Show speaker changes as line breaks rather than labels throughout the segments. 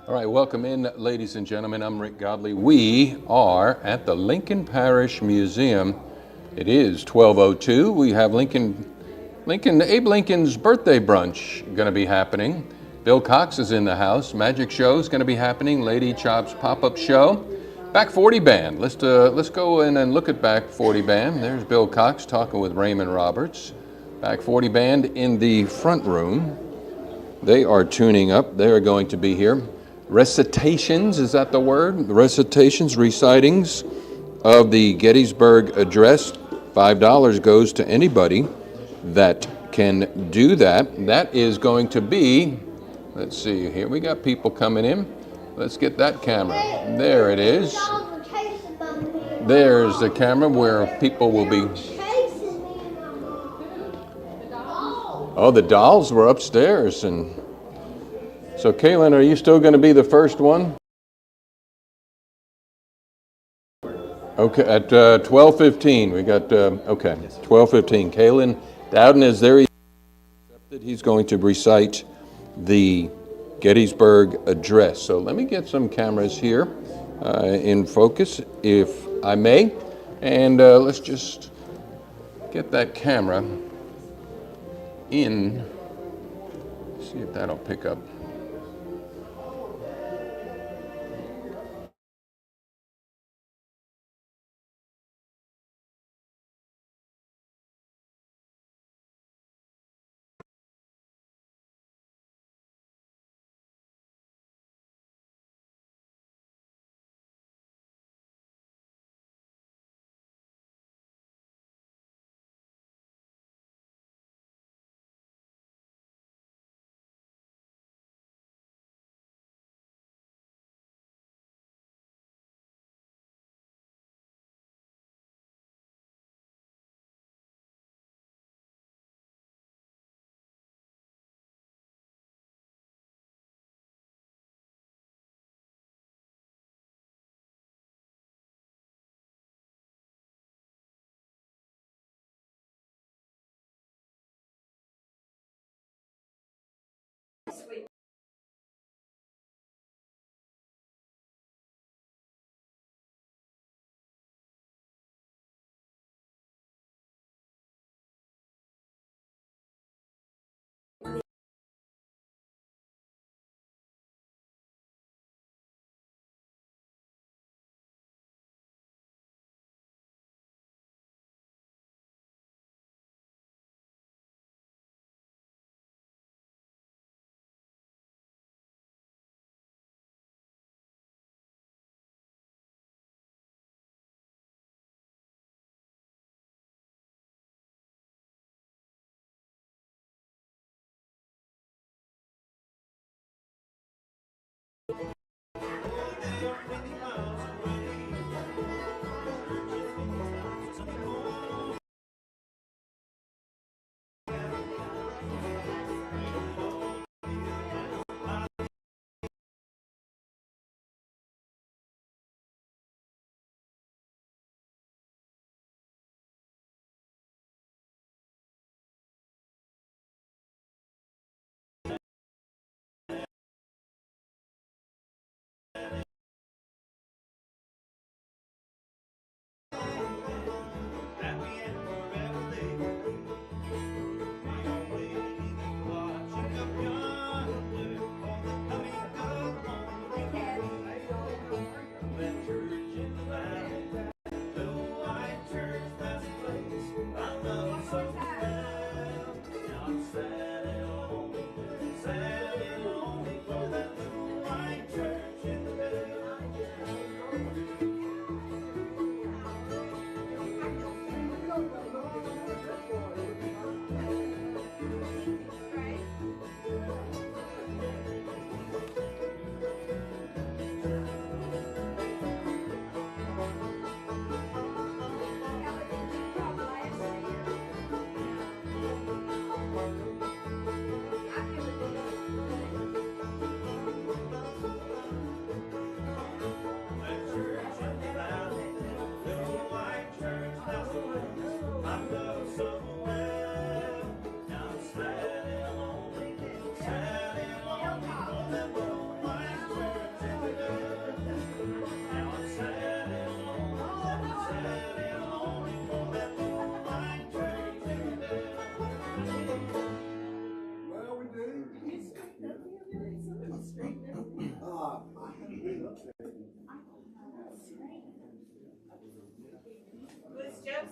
All right, welcome in, ladies and gentlemen. I'm Rick Godley. We are at the Lincoln Parish Museum. It is 12:02. We have Abe Lincoln's birthday brunch going to be happening. Bill Cox is in the house. Magic show is going to be happening. Lady Chop's pop-up show. Back 40 band. Let's go in and look at Back 40 band. There's Bill Cox talking with Raymond Roberts. Back 40 band in the front room. They are tuning up. They are going to be here. Recitations, is that the word? Recitations, recitings of the Gettysburg Address. $5 goes to anybody that can do that. That is going to be, let's see here, we got people coming in. Let's get that camera. There it is. There's the camera where people will be. Oh, the dolls were upstairs. And so, Kaylin, are you still going to be the first one? Okay, at 12:15, we got, okay, 12:15. Kaylin Dowden is there. He's going to recite the Gettysburg Address. So let me get some cameras here in focus, if I may. And let's just get that camera in. See if that'll pick up.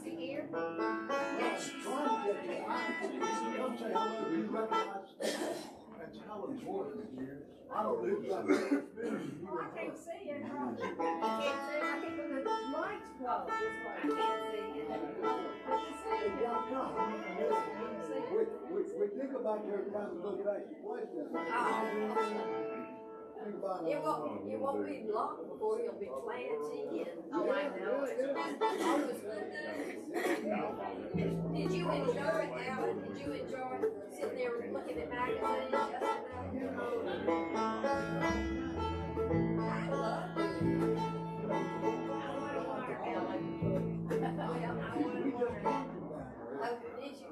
see here?
Yes. Come say hello. You recognize that's Helen's voice. I don't know who's like that.
I can't see it. I can't see. I can't put the lights closed. That's why I can't see it.
Hey, y'all come. We think about you every time we look back at questions. Think about
It won't be long before you'll be planting and.
Oh, I know it.
Did you enjoy it, Alan? Did you enjoy sitting there looking at magazines yesterday? I love it. I want a watermelon. Well, I want a watermelon. Oh, did you?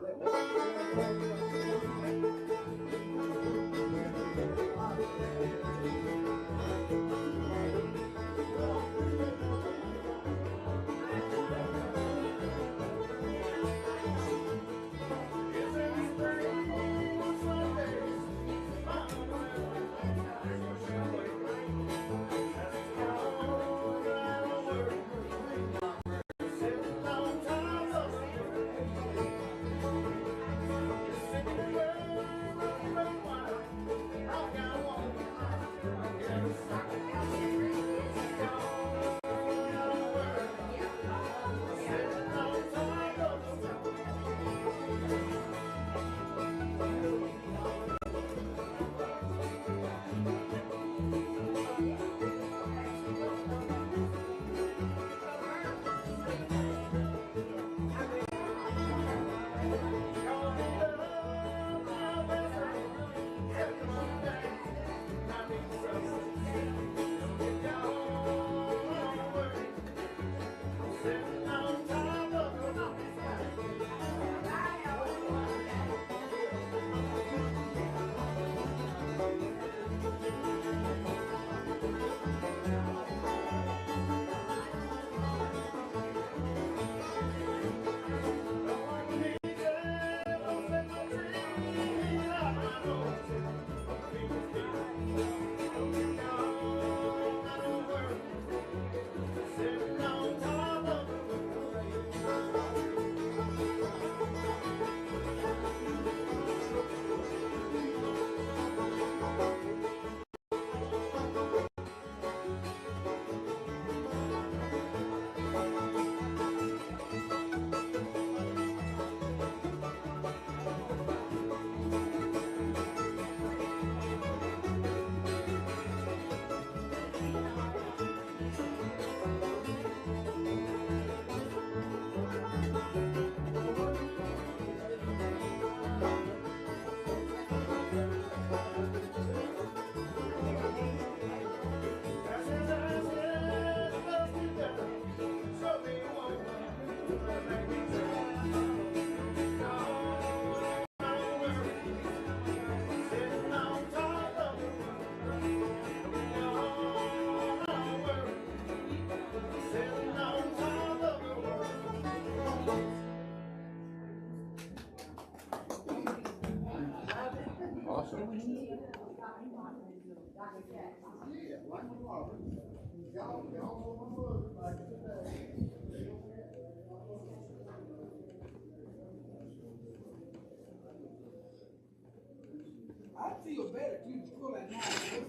I feel better if you pull that knife away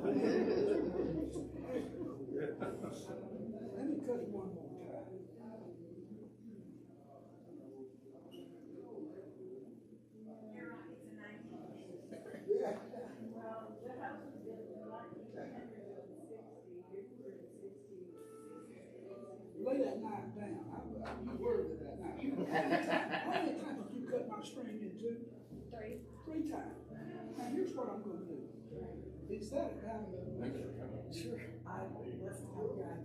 from me. Let me cut it one more time.
You're right, it's a 1960.
Yeah.
Well, the house was built in 1960.
Lay that knife down. I'm worried of that knife. How many times did you cut my string in two?
3.
3 times. Now here's what I'm going to do. Instead of having to sure. I let's go guy.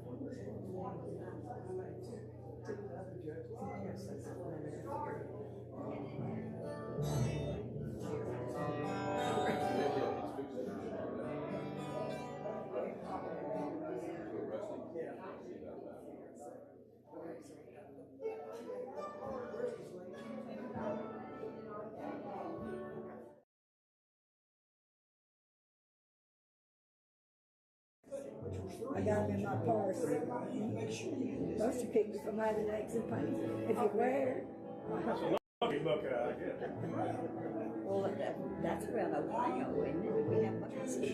Which was 3
I got them in my purse.
You make sure you get this.
Those to keep me from having aches and pains. If you wear it,
Lucky bucket, I guess.
Well, that's around Ohio, isn't it? We have buses.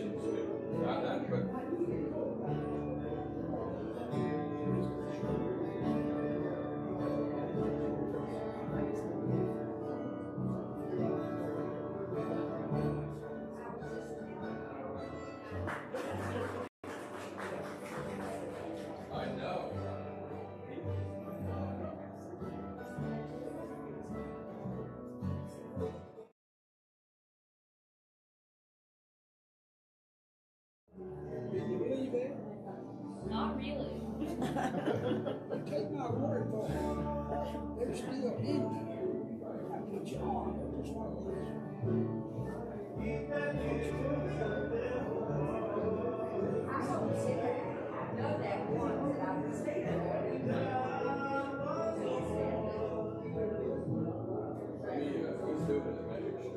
Can you believe that?
Not really.
Take my word for it. They're still in there. I put you on just like this.
I know that one that I was
He's doing his magic show.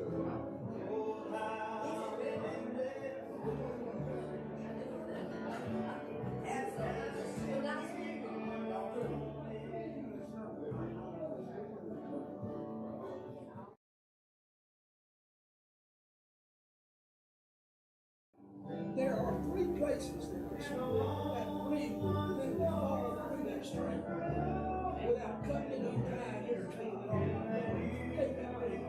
There are 3 places that ring within the fall through that string without cutting it, untying it, or taking it off. Take that ring.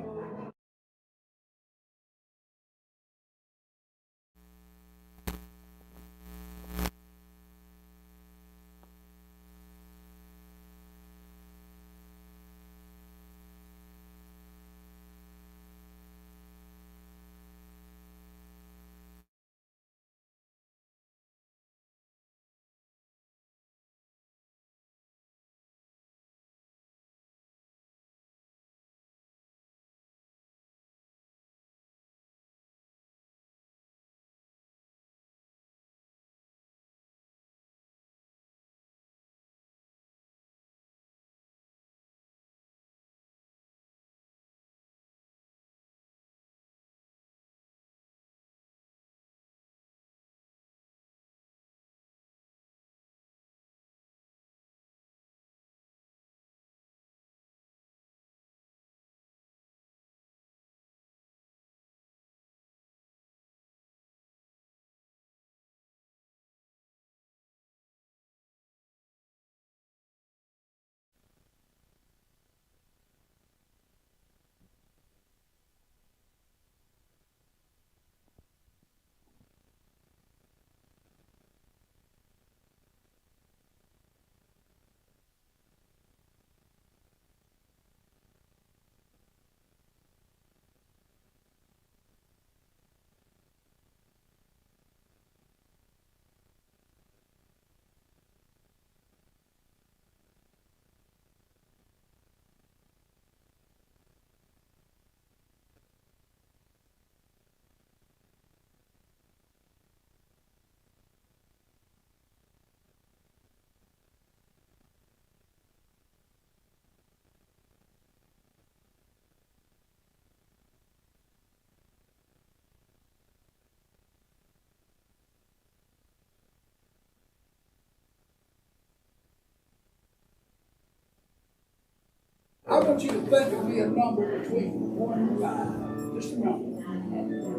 I want you to think of me a number between 1 and 5. Just a number.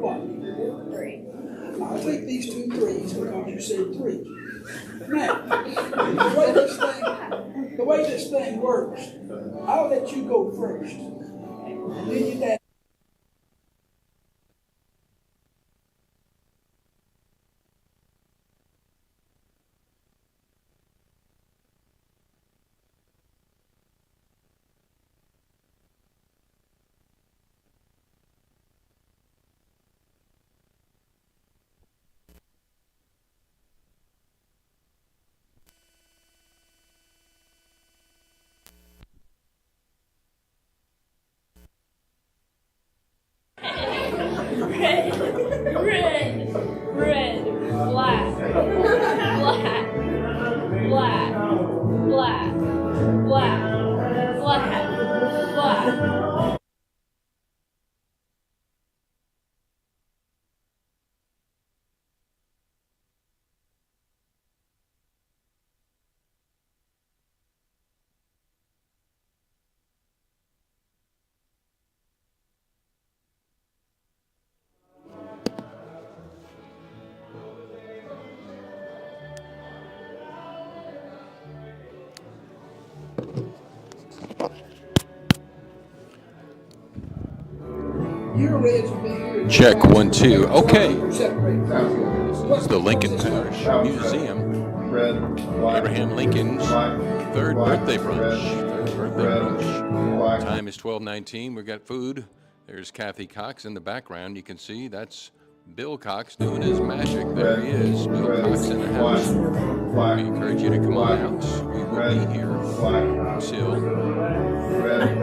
What?
3.
I'll take these 2 threes because you said 3. Now, the way this thing works, I'll let you go first. And then you dad. Your reds will be here.
Check 1, 2. Okay.
Separate.
This is the Lincoln Parish Museum. Abraham Lincoln's third birthday brunch. Time is 12:19. We've got food. There's Kathy Cox in the background. You can see that's Bill Cox doing his magic. There he is. Bill Cox in the house. We encourage you to come on out. We will be here until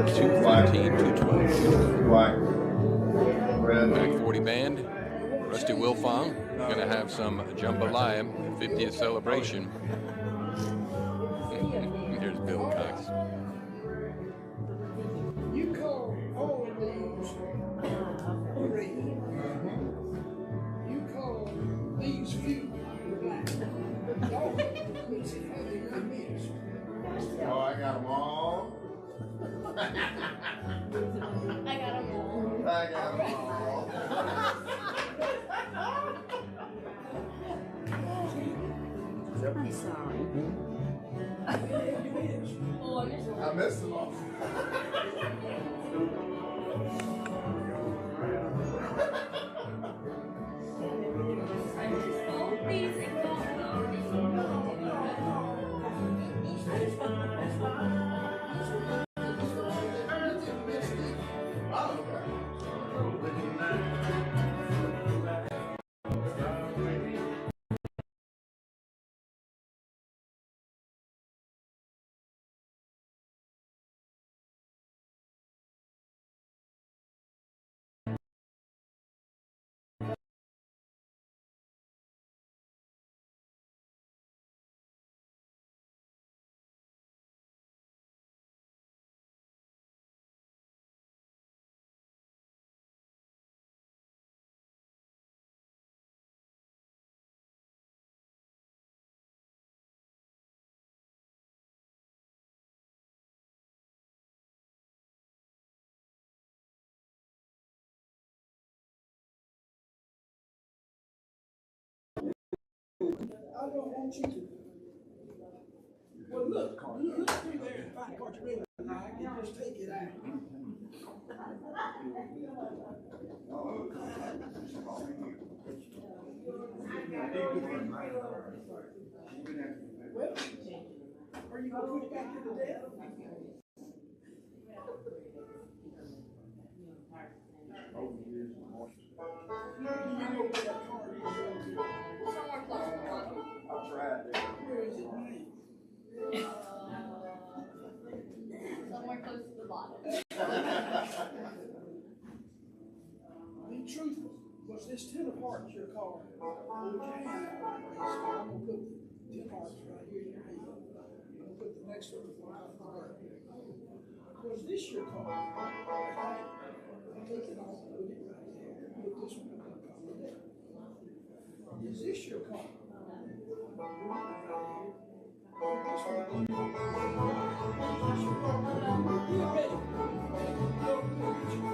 2:15, 2:12. Back 40 band. Rusty Wilfong. Going to have some jambalaya, 50th celebration. Here's Bill Cox.
You call all of these red. You call these few black. Dog, let's see how they really miss.
Oh, I got them all.
I got them all.
I got them all.
I'm sorry.
Oh, I missed one.
I missed them all.
Oh, these and
I don't want you to. Well, look through there and find what you really like and just take it out. Well, are you gonna put it back in the desk? You know where that card is.
somewhere close to the bottom.
I tried that.
Where is it now?
Somewhere close to the bottom.
Be truthful. Was this 10 of hearts your card? Hold your hand out like this. I'm gonna put the 10 hearts right here in your hand. I'm gonna put the next one right there. Was this your card? Take it off and put it right there. Put this one on the collar there. Is this your card? Put this one on the collar. Is this your card? Get ready. Go get your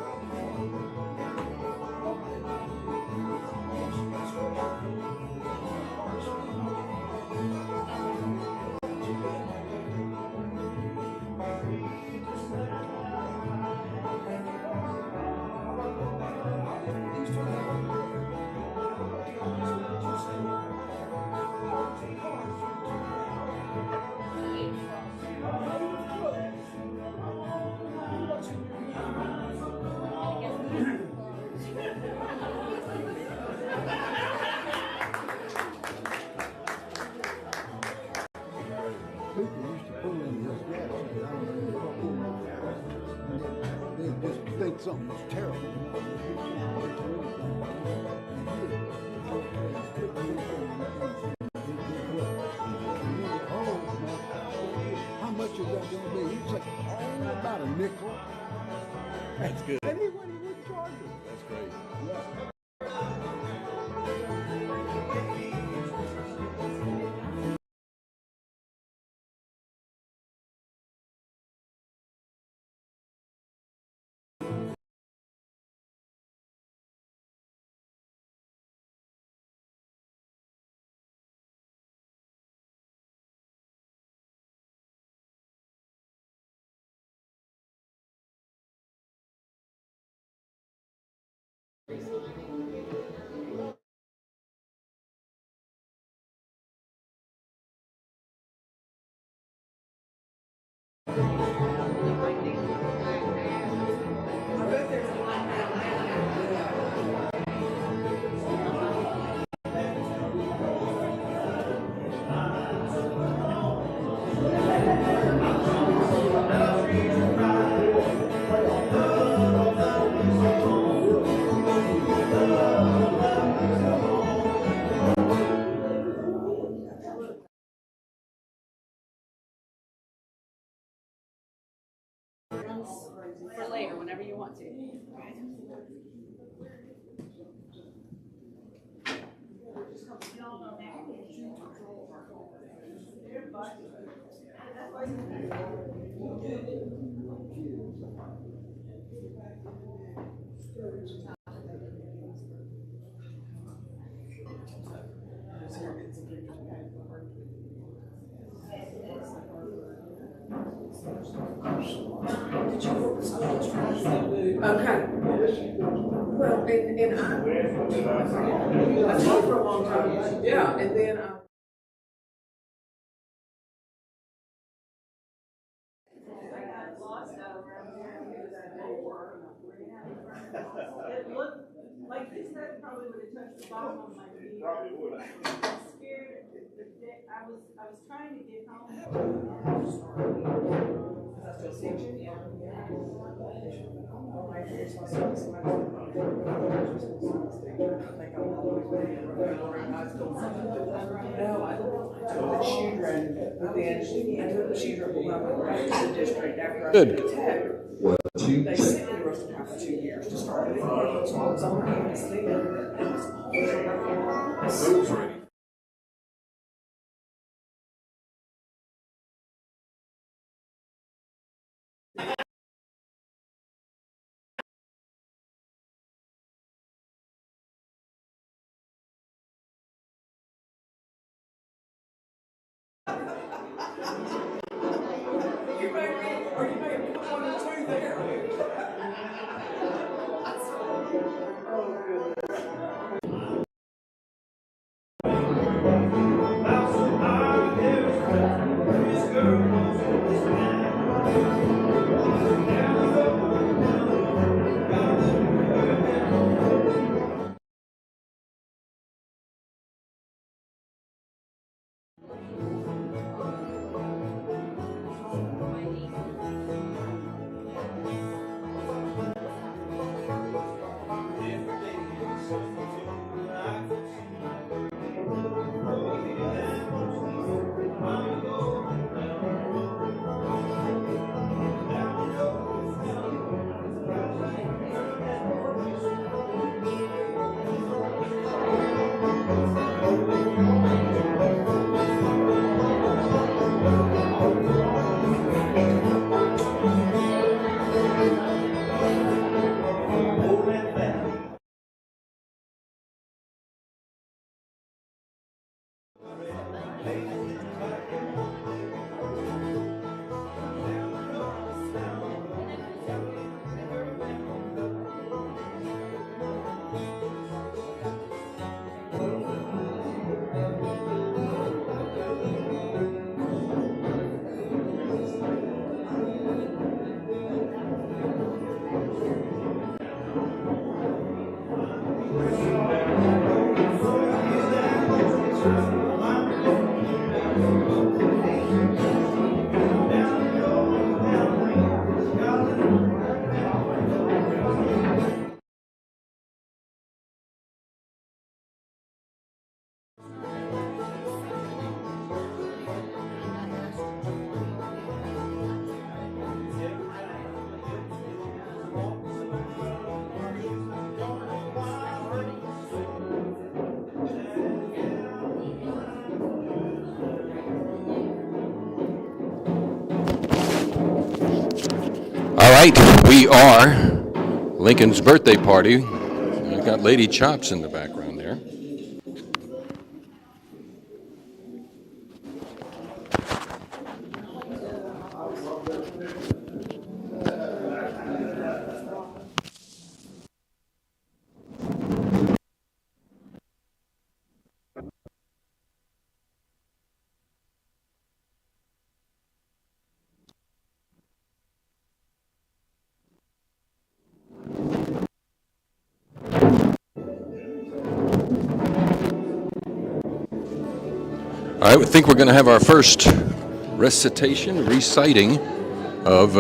People used to pull in this gas. They just think something was terrible. How much is that going to be? He'd say, oh, about a nickel.
That's good.
And he wouldn't charge us.
That's great.
Yeah.
For later, whenever you want to.
Okay. Well, and I taught for a long time. Yeah, and then it looked like this head probably would have touched the bottom of my feet.
Probably would.
I was scared. I was trying to get home. No, I took the shoe drain, but then I took the shoe drain when I went back to the district after I
Good.
took the tag. They sent me to Ruston House for 2 years to start it. So I was on campus then. And it was all You may put one or two there.
All right, we are Lincoln's birthday party. We've got Lady Chops in the background there. I would think we're going to have our first reciting of.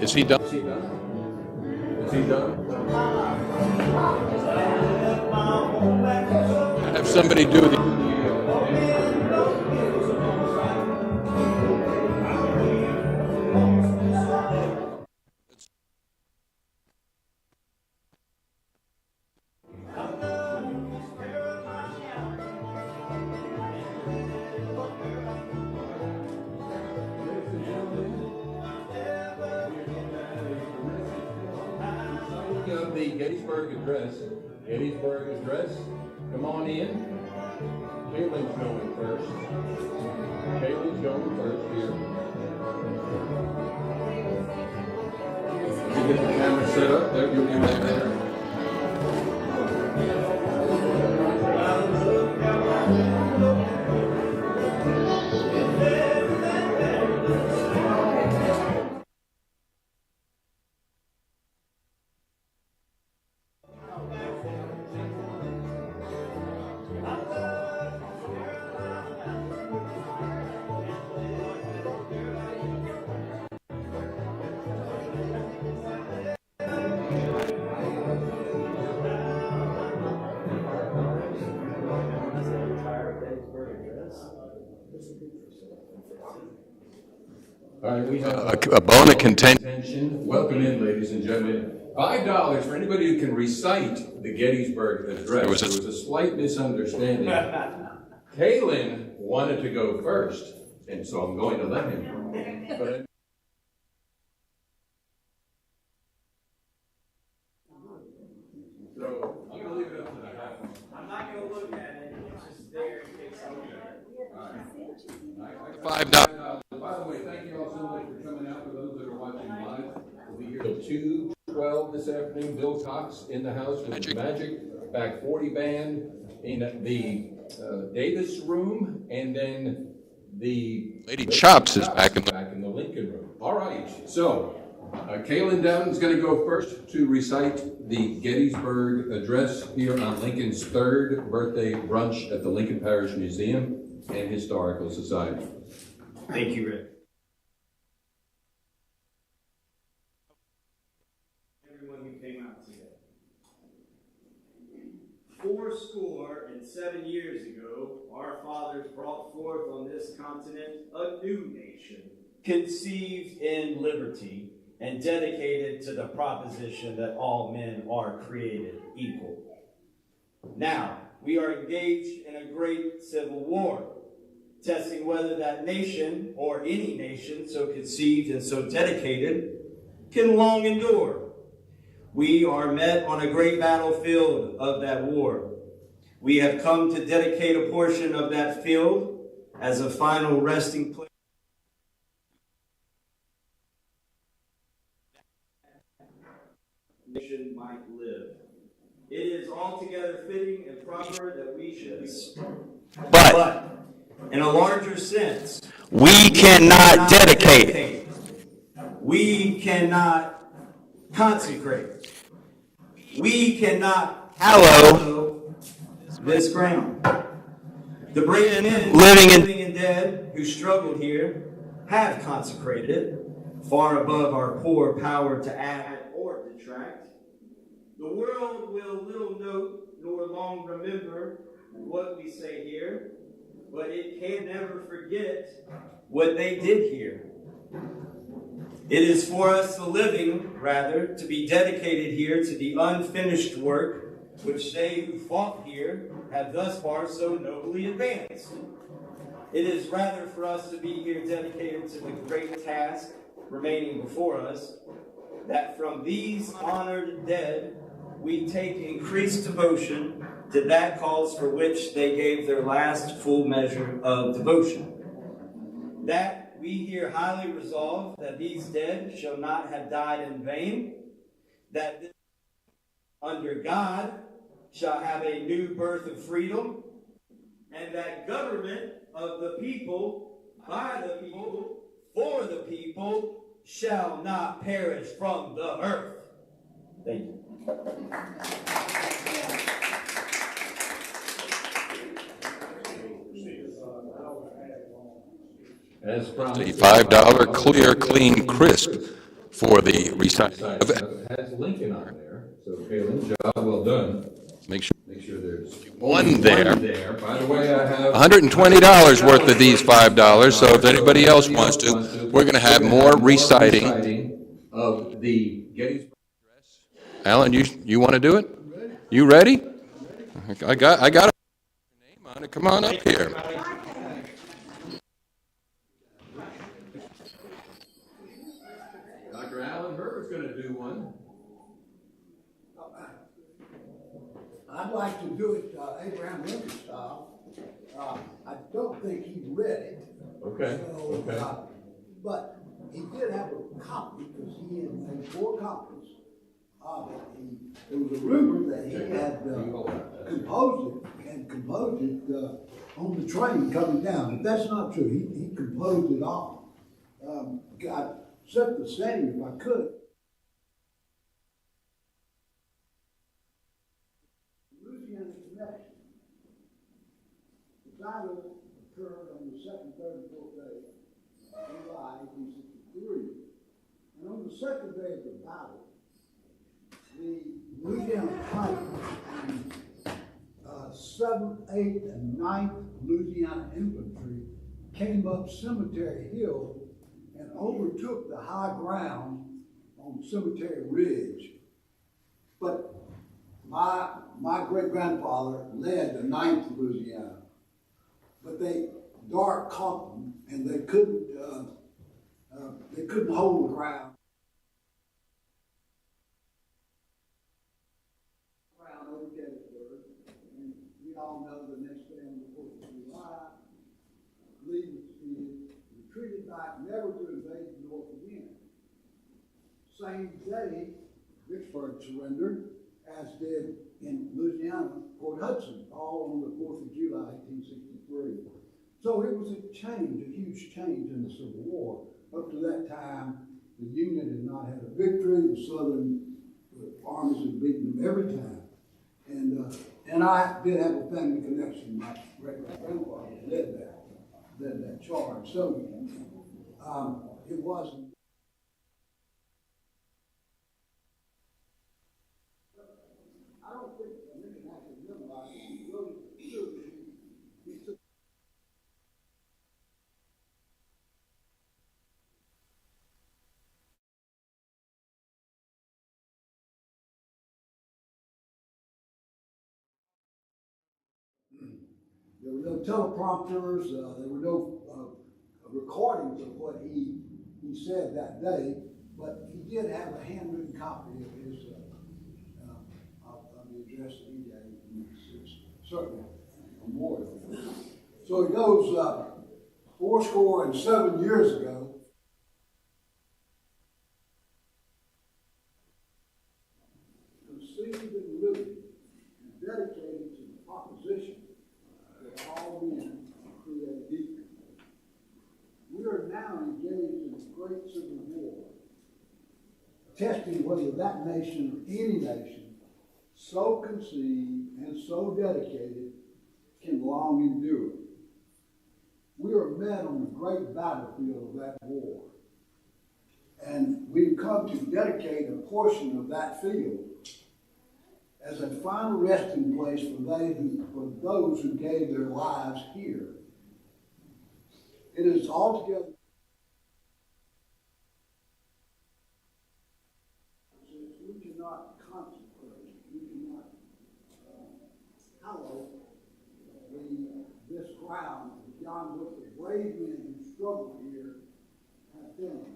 Is he done? Is he done? Is he done? Have somebody do the. Of the Gettysburg Address. Gettysburg Address. Come on in. Caitlin's going first. Caitlin's going first here. You get the camera set up. There, you'll be right there. All right, we have a bone of contention. Welcome in, ladies and gentlemen. $5 for anybody who can recite the Gettysburg Address. There was a slight misunderstanding. Kaylin wanted to go first, and so I'm going to let him. But so I'm going to leave it up to the house.
I'm not going to look at it. It's just there in case I look at it.
$5. By the way, thank you all so much for coming out. For those that are watching live, we'll be here till 2:12 this afternoon. Bill Cox in the house with the Magic Back 40 band in the Davis room, and then the Lady Chops is back in the Lincoln room. All right, so Kaylin Dowden is going to go first to recite the Gettysburg Address here on Lincoln's 3rd birthday brunch at the Lincoln Parish Museum and Historical Society.
Thank you, Rick. Everyone who came out today. 407 years ago, our fathers brought forth on this continent a new nation, conceived in liberty and dedicated to the proposition that all men are created equal. Now, we are engaged in a great civil war, testing whether that nation, or any nation so conceived and so dedicated, can long endure. We are met on a great battlefield of that war. We have come to dedicate a portion of that field as a final resting place. Nation might live. It is altogether fitting and proper that we should. But in a larger sense, we cannot dedicate. We cannot consecrate. We cannot hallow this ground. The brave men, living and dead, who struggled here, have consecrated it, far above our poor power to add or detract. The world will little note nor long remember what we say here, but it can never forget what they did here. It is for us, the living, rather, to be dedicated here to the unfinished work which they who fought here have thus far so nobly advanced. It is rather for us to be here dedicated to the great task remaining before us, that from these honored dead we take increased devotion to that cause for which they gave their last full measure of devotion. That we here highly resolve that these dead shall not have died in vain, that this under God shall have a new birth of freedom, and that government of the people, by the people, for the people, shall not perish from the earth. Thank you.
As promised, the $5 clear, clean, crisp for the recycling. It has Lincoln on there, so Kaylin, job well done. Make sure there's one there. By the way, I have $120 worth of these $5, so if anybody else wants to, we're gonna have more reciting of the Gettysburg Address. Alan, you wanna do it? You ready? I got a name on it, come on up here. Dr. Alan Herbert's going to do one.
I'd like to do it Abraham Lincoln style. I don't think he read it.
Okay.
So, but he did have a copy because he had made 4 copies of it. There was a rumor that he had composed it on the train coming down, but that's not true. He composed it all. I set the setting if I could. Louisiana connection. The battle occurred on the 2nd, 3rd, and 4th day of July 1863. And on the 2nd day of the battle, the Louisiana Pike and 7th, 8th, and 9th Louisiana Infantry came up Cemetery Hill and overtook the high ground on Cemetery Ridge. But my great-grandfather led the 9th Louisiana, but they dark caught them and they couldn't hold the ground. Over Gettysburg, and we all know the next day on the 4th of July, Lee was defeated, retreated back, never to invade the North again. Same day, Vicksburg surrendered, as did in Louisiana, Port Hudson, all on the 4th of July, 1863. So it was a change, a huge change in the Civil War. Up to that time, the Union had not had a victory, the Southern armies had beaten them every time. And I did have a family connection. My great-grandfather led that charge. So it wasn't. I don't think Lincoln actually memorized it. He wrote it. He took. There were no teleprompters, there were no recordings of what he said that day, but he did have a handwritten copy of his of the address that he gave, and it's certainly a memorial. So it goes 407 years ago. Conceived and living and dedicated to the proposition that all men are created equal. We are now engaged in a great civil war, testing whether that nation or any nation so conceived and so dedicated can long endure. We are met on the great battlefield of that war, and we've come to dedicate a portion of that field as a final resting place for those who gave their lives here. It is altogether we cannot consecrate, we cannot hallow this ground beyond what the brave men who struggled here have done.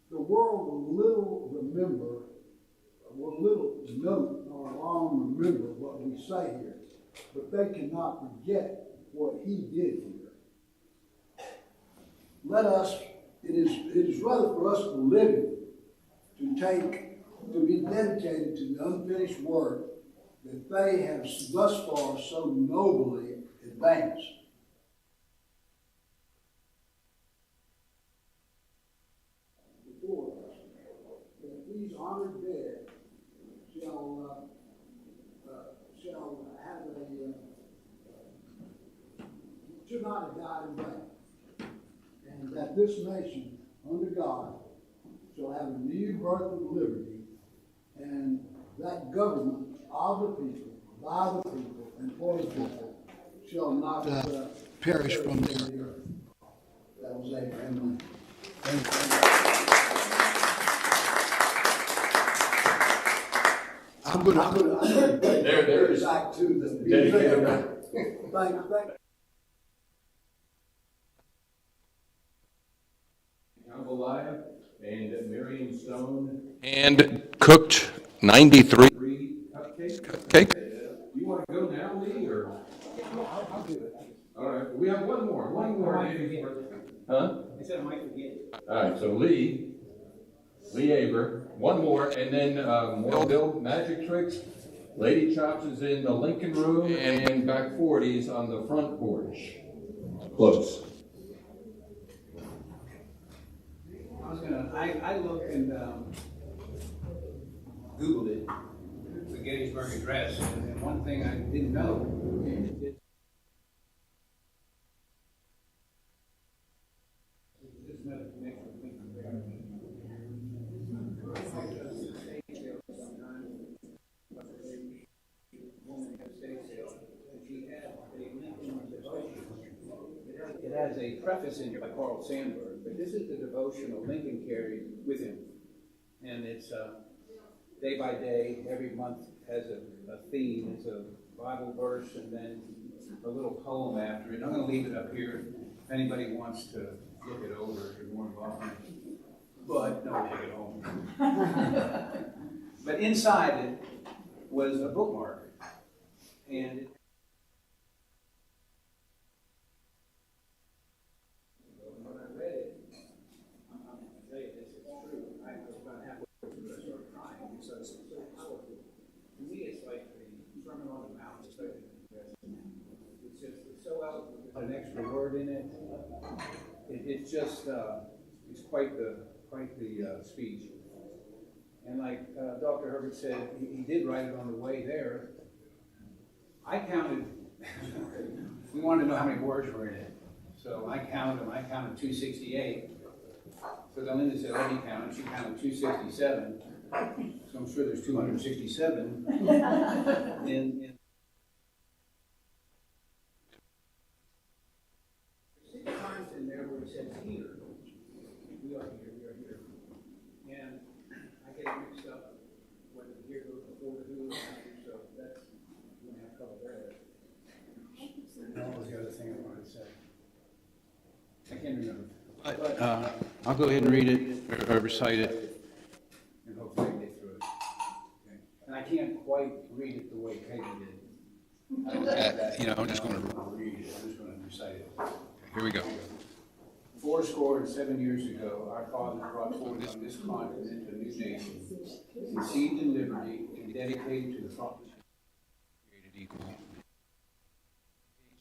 The world will little note nor long remember what we say here, but they cannot forget what he did here. It is rather for us to live to be dedicated to the unfinished work that they have thus far so nobly advanced. Before us, that these honored dead shall have a should not have died in vain. And that this nation, under God, shall have a new birth of liberty, and that government of the people, by the people, and for the people, shall not perish from the earth. That was Abraham Lincoln. Thank you. I'm gonna
There is.
back to the. Thank you.
Jambalaya and Miriam Stone. And cooked 93 cupcake. You want to go now, Lee, or?
I'll do it.
All right, we have one more. Huh?
I said I might forget.
All right, so Lee Aber, one more, and then more Bill Magic Tricks. Lady Chops is in the Lincoln Room, and back 40s on the front porch. Close.
I looked and Googled it, the Gettysburg Address, and one thing I didn't know is there's another connection with Lincoln Parish. It has a preface in here by Carl Sandburg, but this is the devotional Lincoln carried with him. And it's day by day, every month has a theme. It's a Bible verse and then a little poem after it. I'm going to leave it up here. If anybody wants to look it over, you're more welcome. But no, take it home. But inside it was a bookmark. And when I read it, I'm going to tell you this is true. I was about halfway through, I started crying because it's so powerful. To me, it's like the Sermon on the Mount. It's like it's so eloquent. There's an extra word in it. It's just it's quite the speech. And like Dr. Herbert said, he did write it on the way there. I counted. We wanted to know how many words were in it. So I counted them. I counted 268. So then Linda said, let me count it. She counted 267. So I'm sure there's 267 in 6 times in there where it says here. We are here, we are here. And I get mixed up whether the here goes before the who or after, so that's going to have trouble there. And that was the other thing I wanted to say. I can't remember. But I'll go ahead and read it, or recite it, and hopefully I get through it. Okay. And I can't quite read it the way Peggy did. I'm just going to read it. I'm just going to recite it.
Here we go.
87 years ago, our fathers brought forth on this continent a new nation, conceived in liberty and dedicated to the property created equal.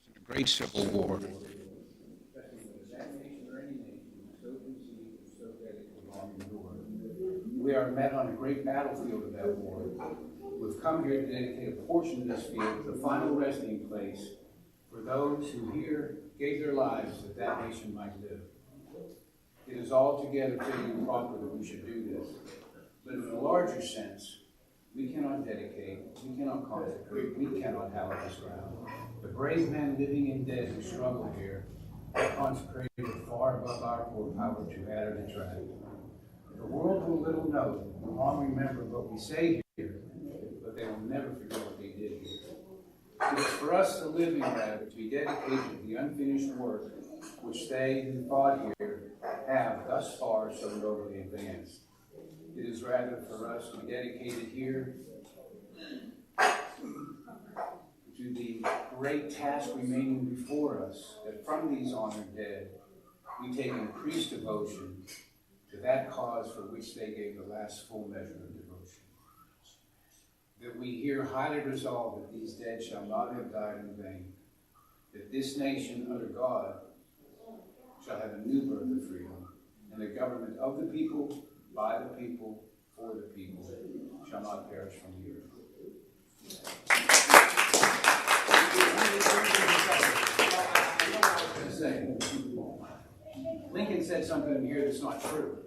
In a great civil war, we are met on a great battlefield of that war. We've come here to dedicate a portion of this field, the final resting place for those who here gave their lives that that nation might live. It is altogether fitting and proper that we should do this. But in a larger sense, we cannot dedicate, we cannot consecrate, we cannot hallow this ground. The brave men living and dead who struggle here are consecrated far above our poor power to add or detract. The world will little know, will long remember what we say here, but they will never forget what they did here. It is for us to live in that, to be dedicated to the unfinished work which they who fought here have thus far so nobly advanced. It is rather for us to be dedicated here to the great task remaining before us, that from these honored dead we take increased devotion to that cause for which they gave the last full measure of devotion. That we here highly resolve that these dead shall not have died in vain, that this nation under God shall have a new birth of freedom, and the government of the people, by the people, for the people, shall not perish from the earth. something in here that's not true.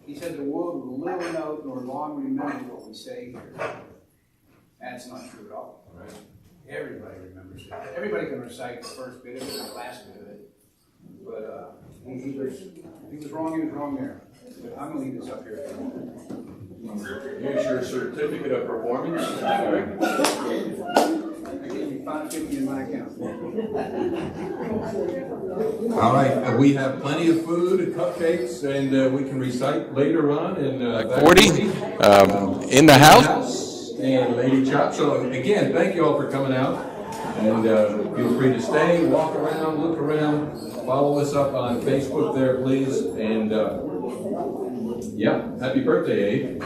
He said the world will little know nor long remember what we say here. That's not true at all. Right? Everybody remembers it. Everybody can recite the first bit of it or the last bit of it. But he was wrong. He was wrong there. But I'm gonna leave this up here.
Here's your certificate of performance.
I gave you $5.50 in my account.
All right, we have plenty of food, cupcakes, and we can recite later on in 40 in the house and Lady Chop. So again, thank you all for coming out, and feel free to stay, walk around, look around, follow us up on Facebook there, please, and yeah, happy birthday, Abe.